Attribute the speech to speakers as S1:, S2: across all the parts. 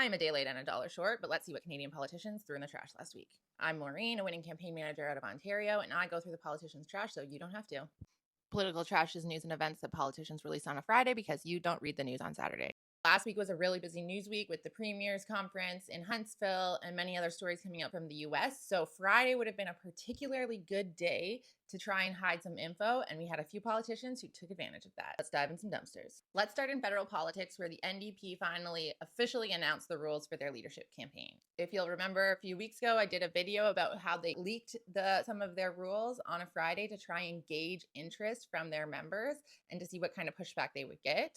S1: I am a day late and a dollar short, but let's see what Canadian politicians threw in the trash last week. I'm Maureen, a winning campaign manager out of Ontario, and I go through the politicians' trash so you don't have to. Political trash is news and events that politicians release on a Friday because you don't read the news on Saturday. Last week was a really busy news week with the Premier's Conference in Huntsville and many other stories coming out from the US. So Friday would have been a particularly good day to try and hide some info, and we had a few politicians who took advantage of that. Let's dive in some dumpsters. Let's start in federal politics, where the NDP finally officially announced the rules for their leadership campaign. If you'll remember, a few weeks ago, I did a video about how they leaked some of their rules on a Friday to try and gauge interest from their members and to see what kind of pushback they would get.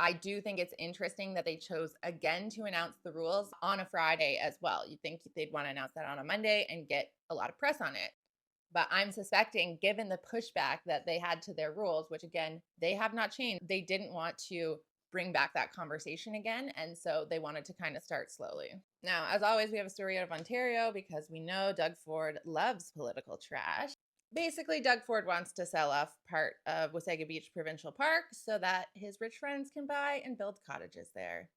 S1: I do think it's interesting that they chose again to announce the rules on a Friday as well. You'd think they'd want to announce that on a Monday and get a lot of press on it. But I'm suspecting, given the pushback that they had to their rules, which again, they have not changed, they didn't want to bring back that conversation again. And so they wanted to kind of start slowly. Now, as always, we have a story out of Ontario because we know Doug Ford loves political trash. Basically, Doug Ford wants to sell off part of Wasaga Beach Provincial Park so that his rich friends can buy and build cottages there.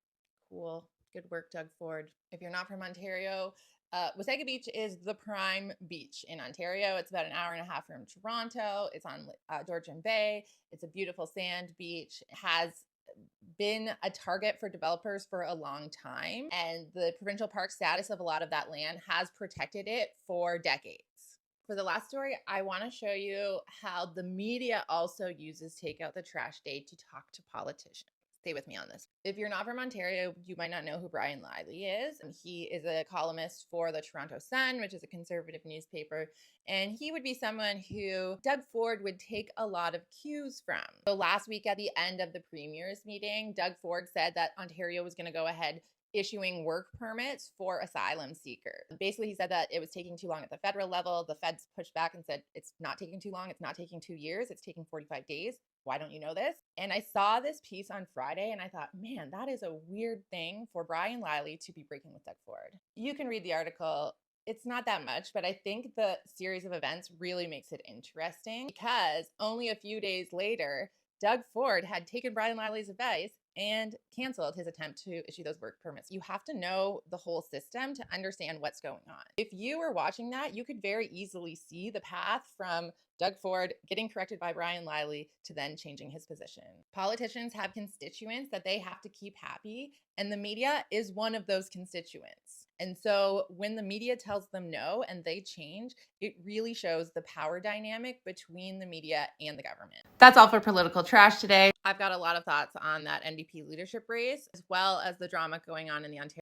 S1: Cool. Good work, Doug Ford. If you're not from Ontario, Wasaga Beach is the prime beach in Ontario. It's about an hour and a half from Toronto. It's on Georgian Bay. It's a beautiful sand beach. It has been a target for developers for a long time, and the provincial park status of a lot of that land has protected it for decades. For the last story, I want to show you how the media also uses Take Out the Trash Day to talk to politicians. Stay with me on this. If you're not from Ontario, you might not know who Brian Lilley is. He is a columnist for the Toronto Sun, which is a conservative newspaper. And he would be someone who Doug Ford would take a lot of cues from. So last week at the end of the Premier's meeting, Doug Ford said that Ontario was going to go ahead issuing work permits for asylum seekers. Basically, he said that it was taking too long at the federal level. The feds pushed back and said, it's not taking too long. It's not taking 2 years. It's taking 45 days. Why don't you know this? And I saw this piece on Friday and I thought, man, that is a weird thing for Brian Lilley to be breaking with Doug Ford. You can read the article. It's not that much, but I think the series of events really makes it interesting because only a few days later, Doug Ford had taken Brian Lilley's advice and canceled his attempt to issue those work permits. You have to know the whole system to understand what's going on. If you were watching that, you could very easily see the path from Doug Ford getting corrected by Brian Lilley to then changing his position. Politicians have constituents that they have to keep happy, and the media is one of those constituents. And so when the media tells them no and they change, it really shows the power dynamic between the media and the government. That's all for political trash today. I've got a lot of thoughts on that NDP leadership race, as well as the drama going on in the Ontario